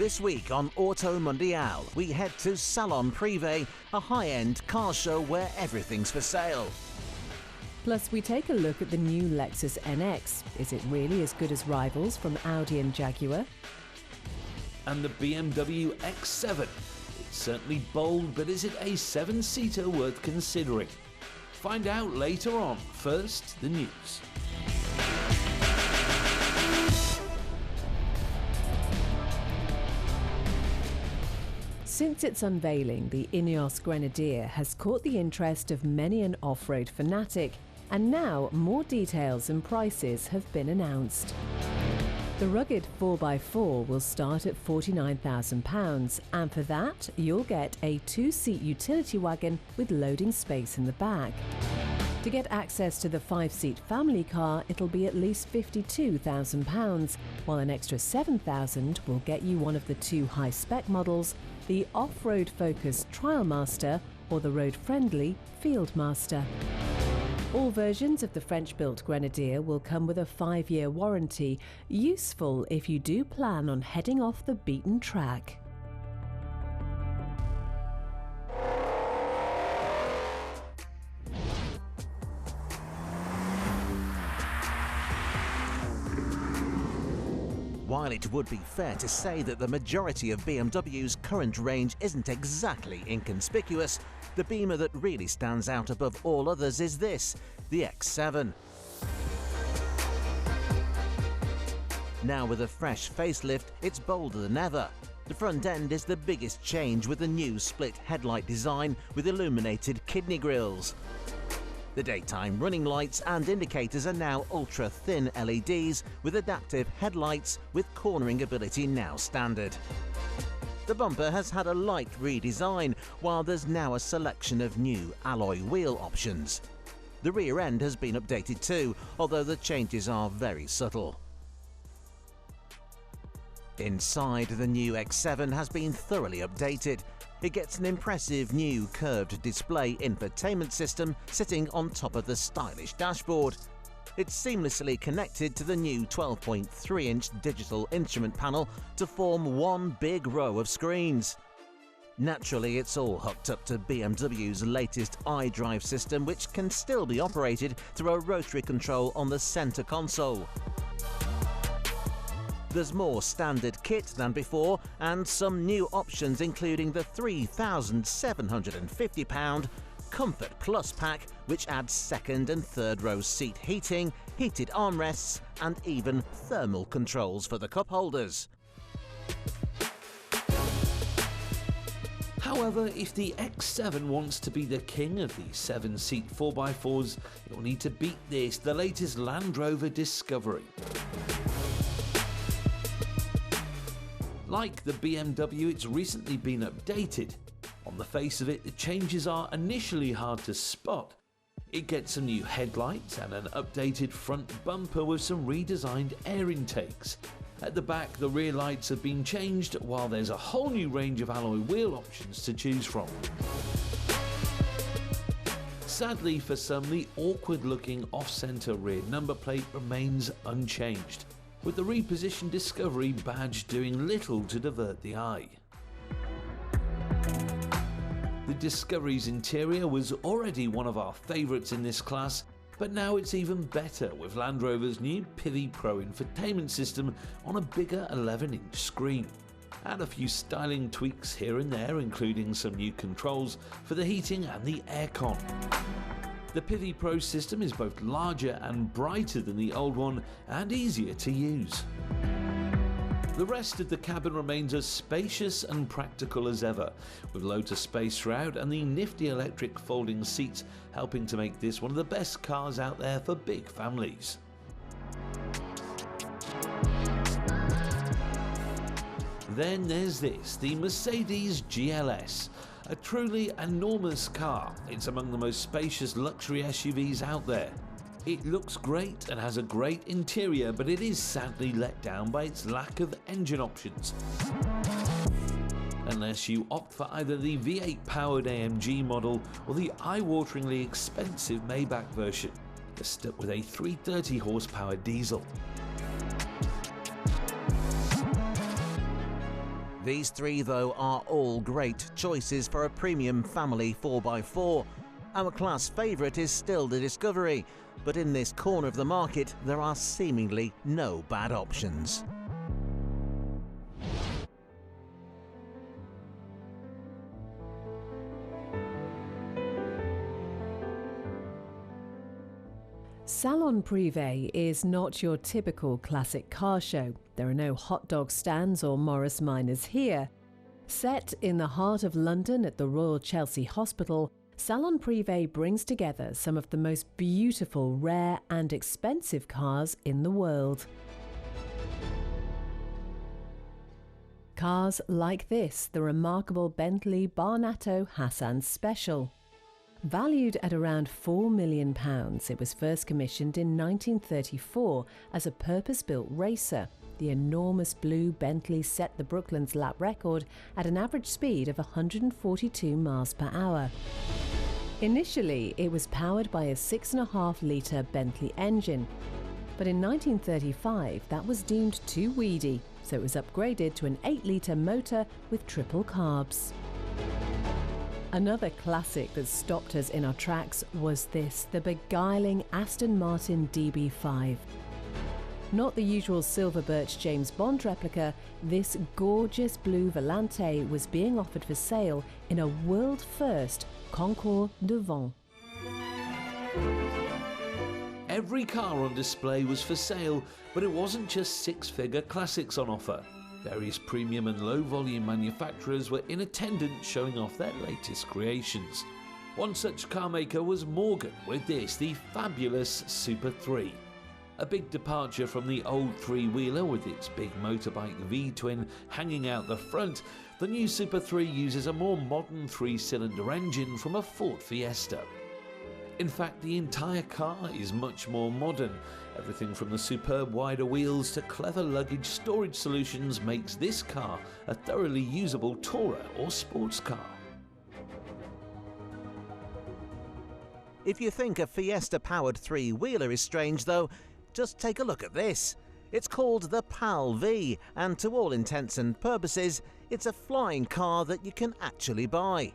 This week on Auto Mundial, we head to Salon Prive, a high-end car show where everything's for sale. Plus, we take a look at the new Lexus NX. Is it really as good as rivals from Audi and Jaguar? And the BMW X7. It's certainly bold, but is it a 7-seater worth considering? Find out later on. First, the news. Since its unveiling, the Ineos Grenadier has caught the interest of many an off-road fanatic, and now more details and prices have been announced. The rugged 4x4 will start at £49,000, and for that you'll get a 2-seat utility wagon with loading space in the back. To get access to the 5-seat family car, it'll be at least £52,000, while an extra £7,000 will get you one of the 2 high-spec models, the off-road focused Trialmaster or the road-friendly Fieldmaster. All versions of the French-built Grenadier will come with a 5-year warranty, useful if you do plan on heading off the beaten track. While it would be fair to say that the majority of BMW's current range isn't exactly inconspicuous, the Beamer that really stands out above all others is this, the X7. Now with a fresh facelift, it's bolder than ever. The front end is the biggest change with the new split headlight design with illuminated kidney grills. The daytime running lights and indicators are now ultra-thin LEDs with adaptive headlights with cornering ability now standard. The bumper has had a light redesign, while there's now a selection of new alloy wheel options. The rear end has been updated too, although the changes are very subtle. Inside, the new X7 has been thoroughly updated. It gets an impressive new curved display infotainment system sitting on top of the stylish dashboard. It's seamlessly connected to the new 12.3-inch digital instrument panel to form one big row of screens. Naturally, it's all hooked up to BMW's latest iDrive system, which can still be operated through a rotary control on the center console. There's more standard kit than before, and some new options including the £3,750 Comfort Plus pack, which adds second and third row seat heating, heated armrests, and even thermal controls for the cup holders. However, if the X7 wants to be the king of the 7-seat 4x4s, it'll need to beat this, the latest Land Rover Discovery. Like the BMW, it's recently been updated. On the face of it, the changes are initially hard to spot. It gets some new headlights and an updated front bumper with some redesigned air intakes. At the back, the rear lights have been changed, while there's a whole new range of alloy wheel options to choose from. Sadly for some, the awkward-looking off-centre rear number plate remains unchanged, with the repositioned Discovery badge doing little to divert the eye. The Discovery's interior was already one of our favourites in this class, but now it's even better with Land Rover's new Pivi Pro infotainment system on a bigger 11-inch screen. Add a few styling tweaks here and there, including some new controls for the heating and the aircon. The Pivi Pro system is both larger and brighter than the old one, and easier to use. The rest of the cabin remains as spacious and practical as ever, with loads of space throughout and the nifty electric folding seats helping to make this one of the best cars out there for big families. Then there's this, the Mercedes GLS. A truly enormous car. It's among the most spacious luxury SUVs out there. It looks great and has a great interior, but it is sadly let down by its lack of engine options. Unless you opt for either the V8 powered AMG model or the eye-wateringly expensive Maybach version, you're stuck with a 330 horsepower diesel. These three, though, are all great choices for a premium family 4x4. Our class favourite is still the Discovery, but in this corner of the market there are seemingly no bad options. Salon Prive is not your typical classic car show. There are no hot dog stands or Morris Minors here. Set in the heart of London at the Royal Chelsea Hospital, Salon Prive brings together some of the most beautiful, rare and expensive cars in the world. Cars like this, the remarkable Bentley Barnato Hassan Special. Valued at around £4 million, it was first commissioned in 1934 as a purpose-built racer. The enormous blue Bentley set the Brooklands lap record at an average speed of 142 miles per hour. Initially, it was powered by a 6.5-litre Bentley engine, but in 1935 that was deemed too weedy, so it was upgraded to an 8-litre motor with triple carbs. Another classic that stopped us in our tracks was this, the beguiling Aston Martin DB5. Not the usual silver birch James Bond replica, this gorgeous blue Volante was being offered for sale in a world-first Concours de Vent. Every car on display was for sale, but it wasn't just six-figure classics on offer. Various premium and low-volume manufacturers were in attendance showing off their latest creations. One such car maker was Morgan with this, the fabulous Super 3. A big departure from the old three-wheeler with its big motorbike V-twin hanging out the front, the new Super 3 uses a more modern three-cylinder engine from a Ford Fiesta. In fact, the entire car is much more modern. Everything from the superb wider wheels to clever luggage storage solutions makes this car a thoroughly usable tourer or sports car. If you think a Fiesta-powered three-wheeler is strange though, just take a look at this. It's called the PAL V, and to all intents and purposes, it's a flying car that you can actually buy.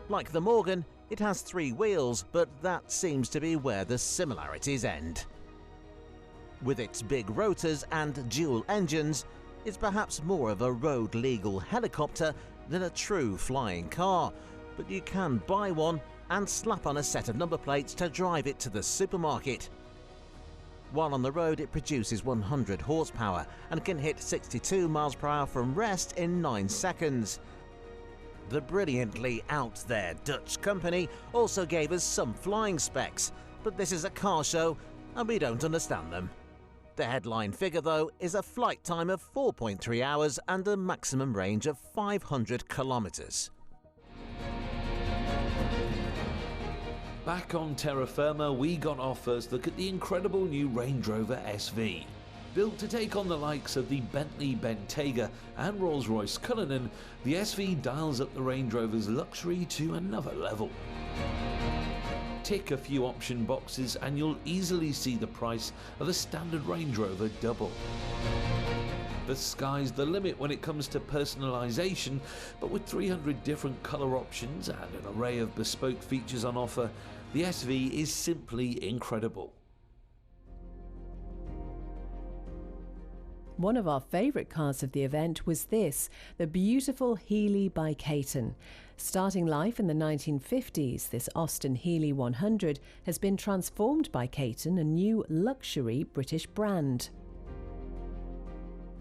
Like the Morgan, it has three wheels, but that seems to be where the similarities end. With its big rotors and dual engines, it's perhaps more of a road-legal helicopter than a true flying car, but you can buy one and slap on a set of number plates to drive it to the supermarket. While on the road, it produces 100 horsepower and can hit 62 miles per hour from rest in 9 seconds. The brilliantly out there Dutch company also gave us some flying specs, but this is a car show and we don't understand them. The headline figure though is a flight time of 4.3 hours and a maximum range of 500 kilometers. Back on terra firma, we got our first look at the incredible new Range Rover SV. Built to take on the likes of the Bentley Bentayga and Rolls-Royce Cullinan, the SV dials up the Range Rover's luxury to another level. Tick a few option boxes and you'll easily see the price of a standard Range Rover double. The sky's the limit when it comes to personalisation, but with 300 different colour options and an array of bespoke features on offer, the SV is simply incredible. One of our favourite cars of the event was this, the beautiful Healey by Caton. Starting life in the 1950s, this Aston Healey 100 has been transformed by Caton, a new luxury British brand.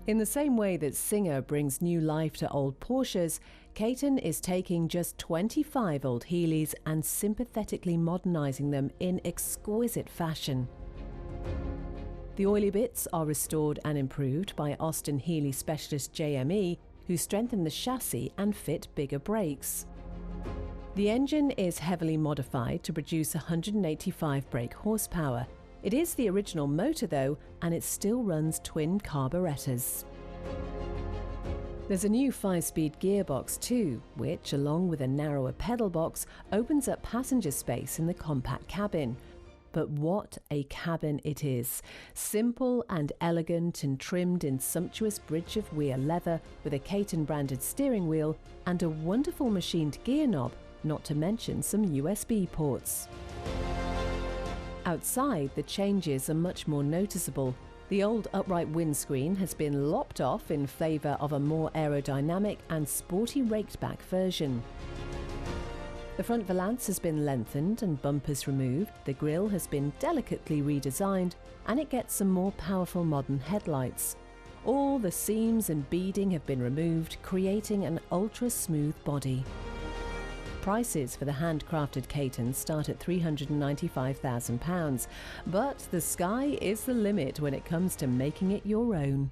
In the same way that Singer brings new life to old Porsches, Caton is taking just 25 old Healeys and sympathetically modernising them in exquisite fashion. The oily bits are restored and improved by Austin Healey specialist JME, who strengthen the chassis and fit bigger brakes. The engine is heavily modified to produce 185 brake horsepower. It is the original motor though, and it still runs twin carburetors. There's a new 5-speed gearbox too, which, along with a narrower pedal box, opens up passenger space in the compact cabin. But what a cabin it is. Simple and elegant and trimmed in sumptuous bridge of weir leather with a Caton branded steering wheel and a wonderful machined gear knob, not to mention some USB ports. Outside, the changes are much more noticeable. The old upright windscreen has been lopped off in favour of a more aerodynamic and sporty raked back version. The front valance has been lengthened and bumpers removed, the grille has been delicately redesigned, and it gets some more powerful modern headlights. All the seams and beading have been removed, creating an ultra-smooth body. Prices for the handcrafted Caton start at £395,000, but the sky is the limit when it comes to making it your own.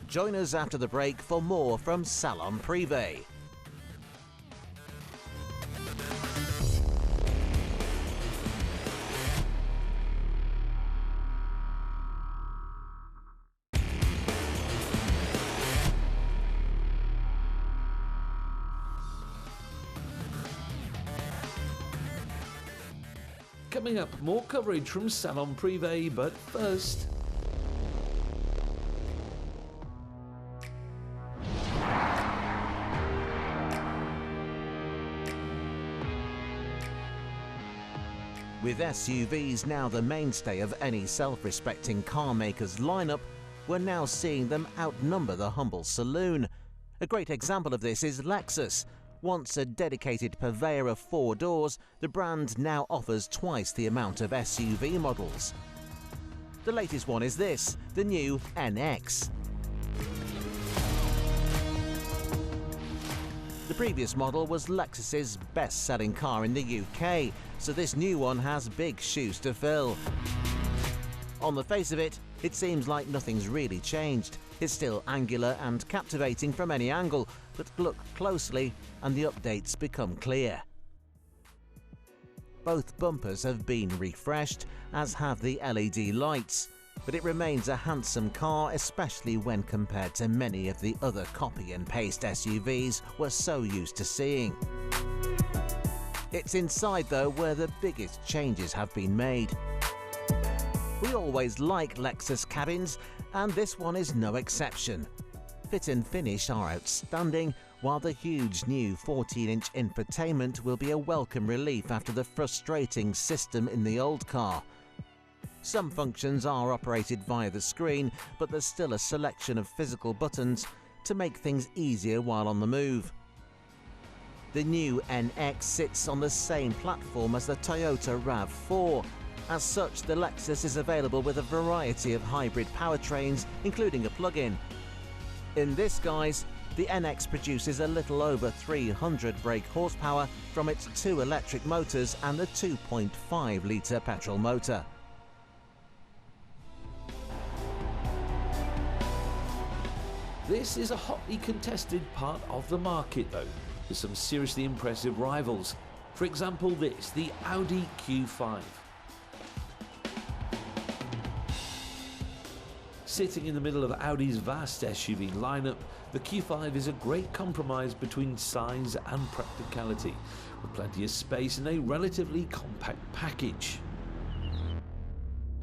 Join us after the break for more from Salon Prive. Coming up, more coverage from Salon Prive, but first... With SUVs now the mainstay of any self-respecting car maker's lineup, we're now seeing them outnumber the humble saloon. A great example of this is Lexus. Once a dedicated purveyor of four doors, the brand now offers twice the amount of SUV models. The latest one is this, the new NX. The previous model was Lexus's best-selling car in the UK, so this new one has big shoes to fill. On the face of it, it seems like nothing's really changed. It's still angular and captivating from any angle, but look closely and the updates become clear. Both bumpers have been refreshed, as have the LED lights, but it remains a handsome car, especially when compared to many of the other copy and paste SUVs we're so used to seeing. It's inside though where the biggest changes have been made. We always like Lexus cabins, and this one is no exception. Fit and finish are outstanding, while the huge new 14-inch infotainment will be a welcome relief after the frustrating system in the old car. Some functions are operated via the screen, but there's still a selection of physical buttons to make things easier while on the move. The new NX sits on the same platform as the Toyota RAV4. As such, the Lexus is available with a variety of hybrid powertrains, including a plug-in. In this guise, the NX produces a little over 300 brake horsepower from its two electric motors and the 2.5-litre petrol motor. This is a hotly contested part of the market though, with some seriously impressive rivals. For example this, the Audi Q5. Sitting in the middle of Audi's vast SUV lineup, the Q5 is a great compromise between size and practicality, with plenty of space in a relatively compact package.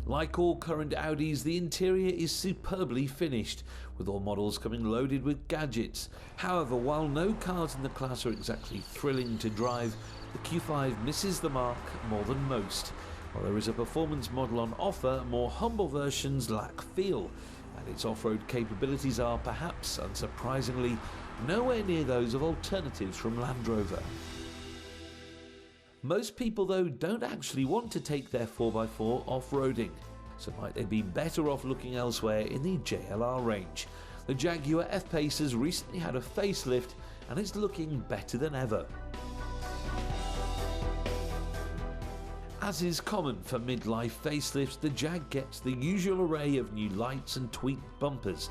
Like all current Audis, the interior is superbly finished, with all models coming loaded with gadgets. However, while no cars in the class are exactly thrilling to drive, the Q5 misses the mark more than most. While there is a performance model on offer, more humble versions lack feel, and its off-road capabilities are, perhaps unsurprisingly, nowhere near those of alternatives from Land Rover. Most people though don't actually want to take their 4x4 off-roading, so might they be better off looking elsewhere in the JLR range. The Jaguar F-Pace has recently had a facelift and is looking better than ever. As is common for midlife facelifts, the Jag gets the usual array of new lights and tweaked bumpers,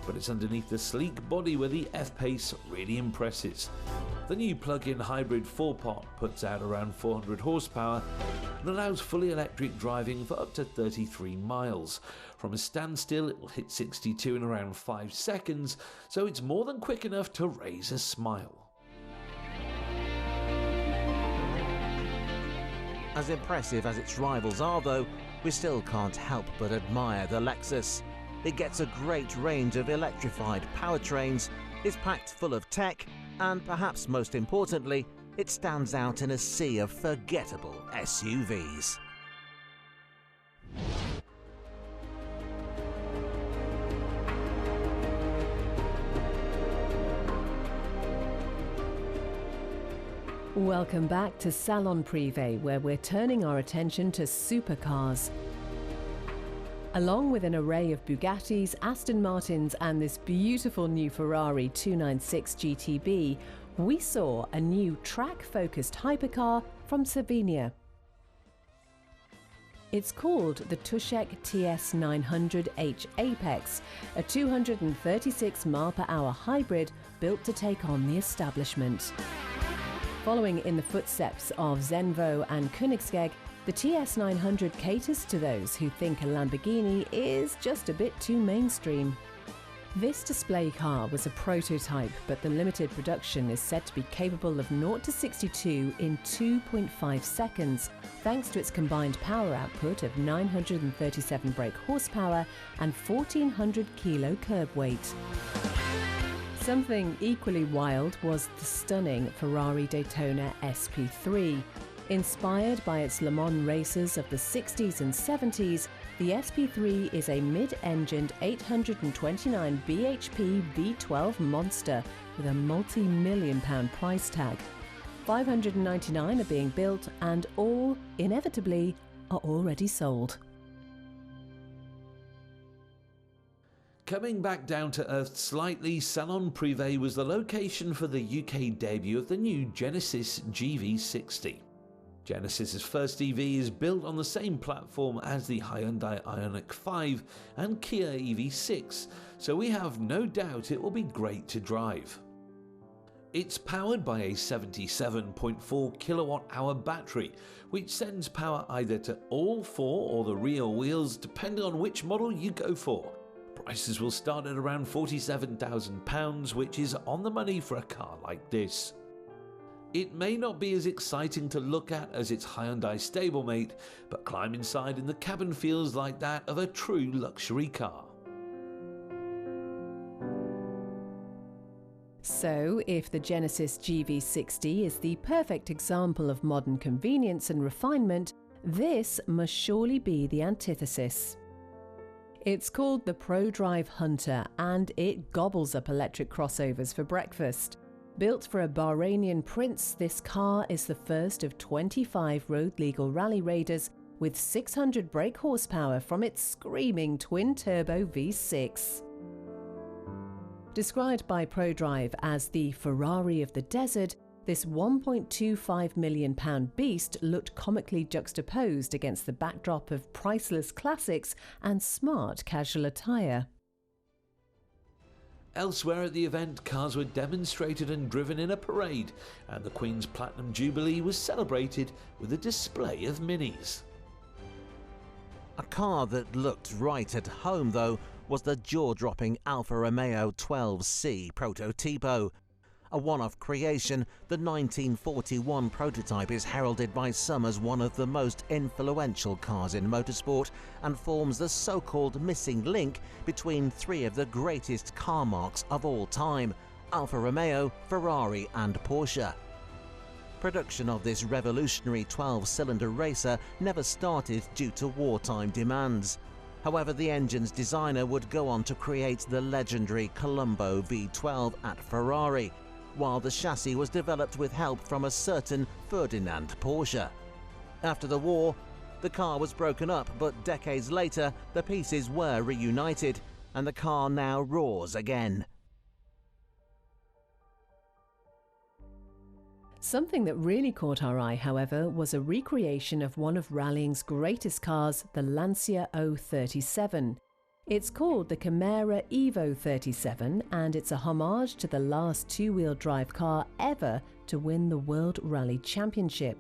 but it's underneath the sleek body where the F-Pace really impresses. The new plug-in hybrid 4-pot puts out around 400 horsepower and allows fully electric driving for up to 33 miles. From a standstill it will hit 62 in around 5 seconds, so it's more than quick enough to raise a smile. As impressive as its rivals are though, we still can't help but admire the Lexus. It gets a great range of electrified powertrains, is packed full of tech, and perhaps most importantly, it stands out in a sea of forgettable SUVs. Welcome back to Salon Prive, where we're turning our attention to supercars. Along with an array of Bugattis, Aston Martins and this beautiful new Ferrari 296 GTB, we saw a new track-focused hypercar from Slovenia. It's called the Tushek TS 900H Apex, a 236 mph hybrid built to take on the establishment. Following in the footsteps of Zenvo and Koenigsegg, the TS 900 caters to those who think a Lamborghini is just a bit too mainstream. This display car was a prototype, but the limited production is said to be capable of 0 to 62 in 2.5 seconds, thanks to its combined power output of 937 brake horsepower and 1,400 kilo curb weight. Something equally wild was the stunning Ferrari Daytona SP3. Inspired by its Le Mans races of the 60s and 70s, the SP3 is a mid-engined 829 bhp V12 monster with a multi-million-pound price tag. 599 are being built and all, inevitably, are already sold. Coming back down to earth slightly, Salon Prive was the location for the UK debut of the new Genesis GV60. Genesis's first EV is built on the same platform as the Hyundai Ioniq 5 and Kia EV6, so we have no doubt it will be great to drive. It's powered by a 77.4 kilowatt-hour battery, which sends power either to all four or the rear wheels depending on which model you go for. Prices will start at around £47,000, which is on the money for a car like this. It may not be as exciting to look at as its Hyundai stablemate, but climb inside and the cabin feels like that of a true luxury car. So, if the Genesis GV60 is the perfect example of modern convenience and refinement, this must surely be the antithesis. It's called the Prodrive Hunter and it gobbles up electric crossovers for breakfast. Built for a Bahrainian prince, this car is the first of 25 road-legal rally raiders with 600 brake horsepower from its screaming twin-turbo V6. Described by Prodrive as the Ferrari of the desert, this £1.25 million beast looked comically juxtaposed against the backdrop of priceless classics and smart casual attire. Elsewhere at the event, cars were demonstrated and driven in a parade, and the Queen's Platinum Jubilee was celebrated with a display of minis. A car that looked right at home though was the jaw-dropping Alfa Romeo 12C Prototipo. A one-off creation, the 1941 prototype is heralded by some as one of the most influential cars in motorsport and forms the so-called missing link between three of the greatest car marques of all time, Alfa Romeo, Ferrari and Porsche. Production of this revolutionary 12-cylinder racer never started due to wartime demands. However, the engine's designer would go on to create the legendary Colombo V12 at Ferrari, while the chassis was developed with help from a certain Ferdinand Porsche. After the war, the car was broken up, but decades later the pieces were reunited and the car now roars again. Something that really caught our eye, however, was a recreation of one of rallying's greatest cars, the Lancia 037. It's called the Chimera Evo 37 and it's a homage to the last two-wheel drive car ever to win the World Rally Championship.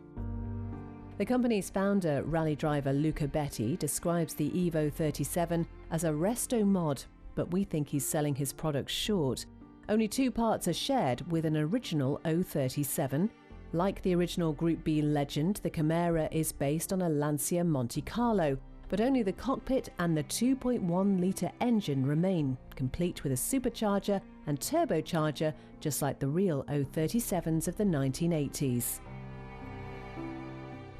The company's founder, rally driver Luca Betti, describes the Evo 37 as a resto mod, but we think he's selling his product short. Only two parts are shared with an original 037. Like the original Group B Legend, the Camera is based on a Lancia Monte Carlo, but only the cockpit and the 2.1-litre engine remain, complete with a supercharger and turbocharger, just like the real 037s of the 1980s.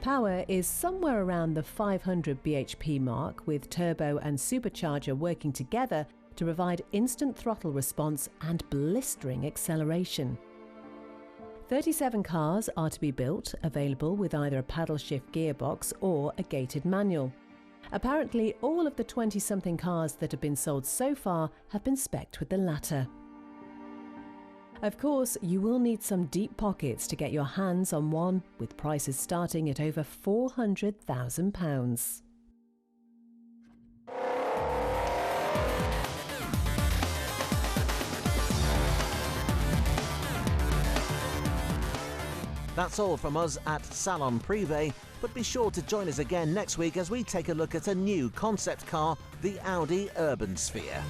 Power is somewhere around the 500 bhp mark, with turbo and supercharger working together to provide instant throttle response and blistering acceleration. 37 cars are to be built, available with either a paddle shift gearbox or a gated manual. Apparently, all of the 20-something cars that have been sold so far have been specced with the latter. Of course, you will need some deep pockets to get your hands on one, with prices starting at over £400,000. That's all from us at Salon Prive, but be sure to join us again next week as we take a look at a new concept car, the Audi Urban Sphere.